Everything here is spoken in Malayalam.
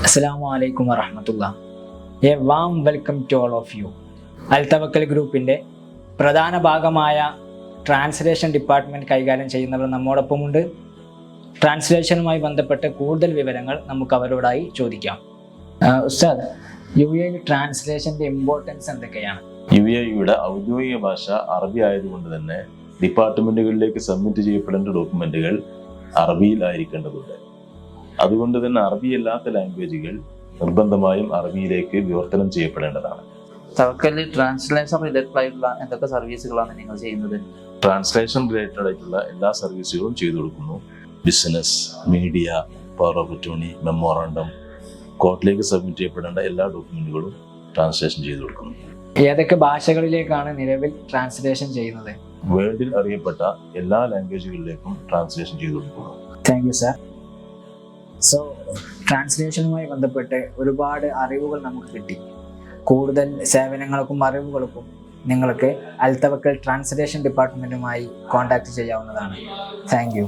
Assalamu alaikum warahmatullah. A warm welcome to all of you. അൽതവക്കൽ ഗ്രൂപ്പിൻ്റെ പ്രധാന ഭാഗമായ ട്രാൻസ്ലേഷൻ ഡിപ്പാർട്ട്മെൻറ്റ് കൈകാര്യം ചെയ്യുന്നവർ നമ്മോടൊപ്പമുണ്ട്. ട്രാൻസ്ലേഷനുമായി ബന്ധപ്പെട്ട് കൂടുതൽ വിവരങ്ങൾ നമുക്ക് അവരോടായി ചോദിക്കാം. ഉസ്താദ്, UAE ട്രാൻസ്ലേഷൻ്റെ ഇമ്പോർട്ടൻസ് എന്തൊക്കെയാണ്? UAEയുടെ ഔദ്യോഗിക ഭാഷ അറബി ആയതുകൊണ്ട് തന്നെ ഡിപ്പാർട്ട്മെന്റുകളിലേക്ക് സബ്മിറ്റ് ചെയ്യപ്പെടേണ്ട ഡോക്യുമെന്റുകൾ അറബിയിലായിരിക്കേണ്ടതുണ്ട്. അതുകൊണ്ട് തന്നെ അറബിയല്ലാത്ത ലാംഗ്വേജുകൾ നിർബന്ധമായും അറബിയിലേക്ക് വിവർത്തനം ചെയ്യപ്പെടേണ്ടതാണ്. തവക്കലിൽ ട്രാൻസ്ലേഷൻ റിലേറ്റഡ് ആയിട്ടുള്ള എന്തൊക്കെ സർവീസുകളാണ് നിങ്ങൾ ചെയ്യുന്നത്? ട്രാൻസ്ലേഷൻ റിലേറ്റഡ് ആയിട്ടുള്ള എല്ലാ സർവീസുകളും ചെയ്തു കൊടുക്കുന്നു. Business, media, power of attorney, memorandum, കോർട്ടിലേക്ക് സബ്മിറ്റ് ചെയ്യപ്പെടേണ്ട എല്ലാ ഡോക്യുമെന്റുകളും ട്രാൻസ്ലേഷൻ ചെയ്തു കൊടുക്കുന്നു. ഏതൊക്കെ ഭാഷകളിലേക്കാണ് നിലവിൽ ട്രാൻസ്ലേഷൻ ചെയ്യുന്നത്? വേൾഡിൽ അറിയപ്പെട്ട എല്ലാ ലാംഗ്വേജുകളിലേക്കും ട്രാൻസ്ലേഷൻ ചെയ്തു കൊടുക്കുന്നു. Thank you sir. സോ ട്രാൻസ്ലേഷനുമായി ബന്ധപ്പെട്ട് ഒരുപാട് അറിവുകൾ നമുക്ക് കിട്ടി. കൂടുതൽ സേവനങ്ങൾക്കും അറിവുകൾക്കും നിങ്ങൾക്ക് അൽതവക്കൽ ട്രാൻസ്ലേഷൻ ഡിപ്പാർട്ട്മെൻറ്റുമായി കോൺടാക്റ്റ് ചെയ്യാവുന്നതാണ്. Thank you.